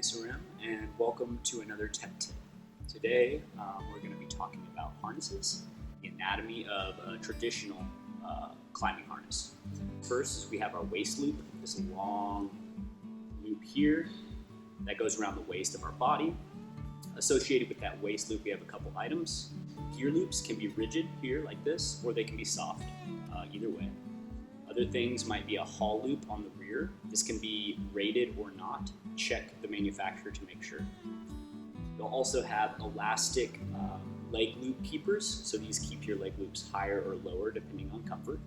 Mesa, and welcome to another tech tip. Today, we're going to be talking about harnesses, the anatomy of a traditional climbing harness. First, we have our waist loop, this long loop here that goes around the waist of our body. Associated with that waist loop, we have a couple items. Gear loops can be rigid here like this, or they can be soft, either way. Other things might be a haul loop on the rear. This can be rated or not. Check the manufacturer to make sure. You'll also have elastic leg loop keepers. So these keep your leg loops higher or lower depending on comfort.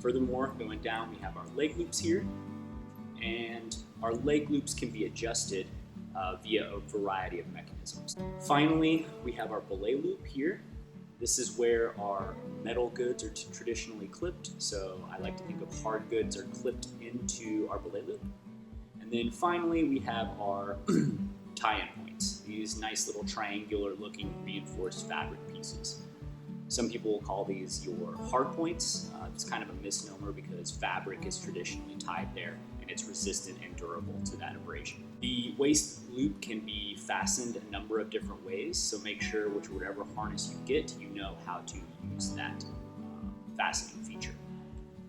Furthermore, going down, we have our leg loops here. And our leg loops can be adjusted via a variety of mechanisms. Finally, we have our belay loop here. This is where our metal goods are traditionally clipped, so I like to think of hard goods are clipped into our belay loop. And then finally, we have our tie-in points, these nice little triangular looking reinforced fabric pieces. Some people will call these your hard points. It's kind of a misnomer because fabric is traditionally tied there and it's resistant and durable to that abrasion. The waist loop can be fastened a number of different ways, so make sure whatever harness you get, you know how to use that fastening feature.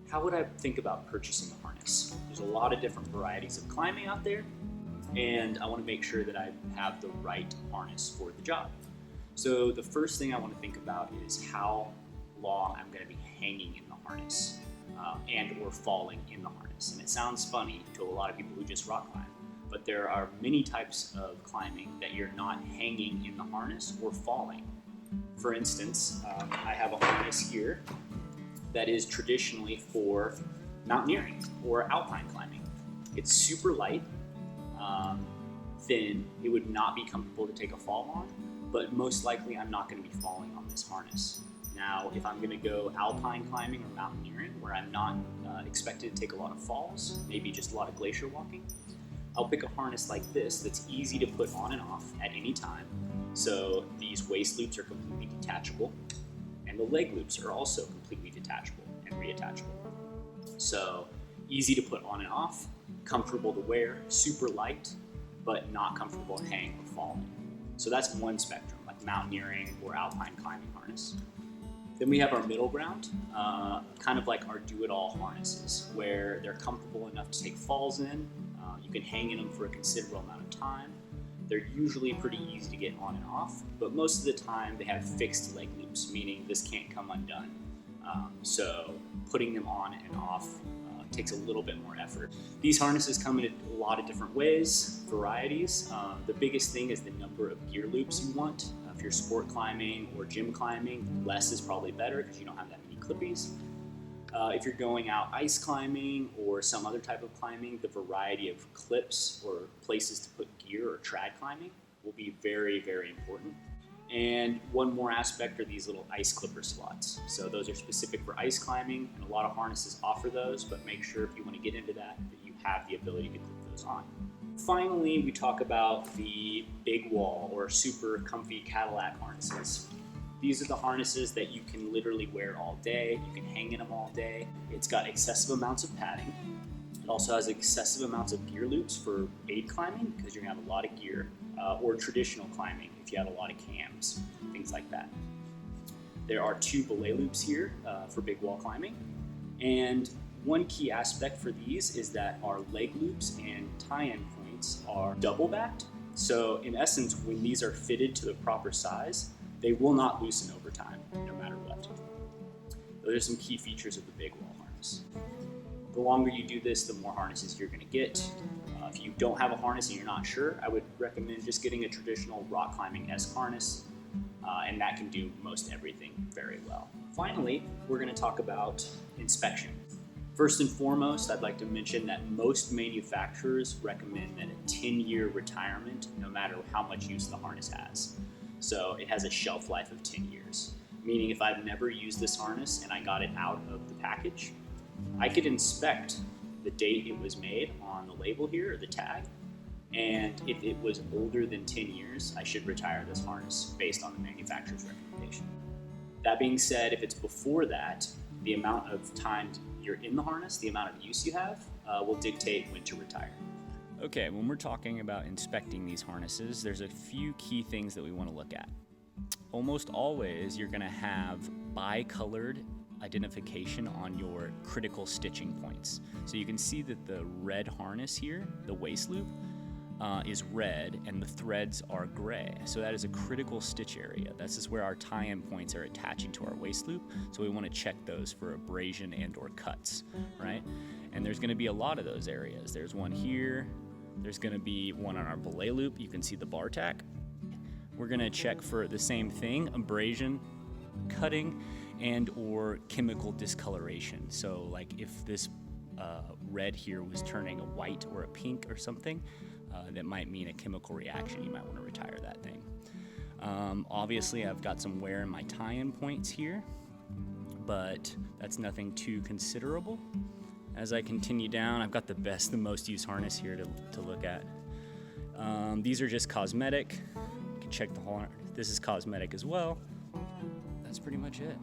How would I think about purchasing a harness? There's a lot of different varieties of climbing out there, and I want to make sure that I have the right harness for the job. So the first thing I want to think about is how long I'm going to be hanging in the harness and or falling in the harness. And it sounds funny to a lot of people who just rock climb, but there are many types of climbing that you're not hanging in the harness or falling. For instance, I have a harness here that is traditionally for mountaineering or alpine climbing. It's super light, thin. It would not be comfortable to take a fall on, but most likely I'm not going to be falling on this harness. Now, if I'm going to go alpine climbing or mountaineering, where I'm not expected to take a lot of falls, maybe just a lot of glacier walking, I'll pick a harness like this that's easy to put on and off at any time. So these waist loops are completely detachable, and the leg loops are also completely detachable and reattachable. So easy to put on and off, comfortable to wear, super light, but not comfortable to hang or fall in. So that's one spectrum, like mountaineering or alpine climbing harness. Then we have our middle ground, kind of like our do-it-all harnesses, where they're comfortable enough to take falls in. You can hang in them for a considerable amount of time. They're usually pretty easy to get on and off, but most of the time they have fixed leg loops, meaning this can't come undone. So putting them on and off takes a little bit more effort. These harnesses come in a lot of different ways, varieties. The biggest thing is the number of gear loops you want. If you're sport climbing or gym climbing, less is probably better because you don't have that many clippies. If you're going out ice climbing or some other type of climbing, the variety of clips or places to put gear or trad climbing will be very, very important. And one more aspect are these little ice clipper slots. So those are specific for ice climbing, and a lot of harnesses offer those, but make sure if you want to get into that you have the ability to clip those on. Finally, we talk about the big wall or super comfy Cadillac harnesses. These are the harnesses that you can literally wear all day. You can hang in them all day. It's got excessive amounts of padding. It also has excessive amounts of gear loops for aid climbing because you're going to have a lot of gear, or traditional climbing if you have a lot of cams, things like that. There are 2 belay loops here for big wall climbing. And one key aspect for these is that our leg loops and tie-in points are double backed. So in essence, when these are fitted to the proper size, they will not loosen over time, no matter what. Those are some key features of the big wall harness. The longer you do this, the more harnesses you're going to get. If you don't have a harness and you're not sure, I would recommend just getting a traditional rock climbing-esque harness, and that can do most everything very well. Finally, we're going to talk about inspection. First and foremost, I'd like to mention that most manufacturers recommend that a 10-year retirement, no matter how much use the harness has. So it has a shelf life of 10 years, meaning if I've never used this harness and I got it out of the package, I could inspect the date it was made on the label here, or the tag, and if it was older than 10 years, I should retire this harness based on the manufacturer's recommendation. That being said, if it's before that, the amount of time you're in the harness, the amount of use you have, will dictate when to retire. Okay, when we're talking about inspecting these harnesses, there's a few key things that we want to look at. Almost always, you're going to have bicolored identification on your critical stitching points. So you can see that the red harness here, the waist loop, is red and the threads are gray. So that is a critical stitch area. This is where our tie-in points are attaching to our waist loop. So we want to check those for abrasion and or cuts, right? And there's going to be a lot of those areas. There's one here. There's going to be one on our belay loop. You can see the bar tack. We're going to check for the same thing, abrasion, cutting, and or chemical discoloration. So like if this red here was turning a white or a pink or something, that might mean a chemical reaction. You might want to retire that thing. Obviously, I've got some wear in my tie-in points here, but that's nothing too considerable. As I continue down, I've got the most used harness here to look at. These are just cosmetic. You can check the harness. This is cosmetic as well. That's pretty much it.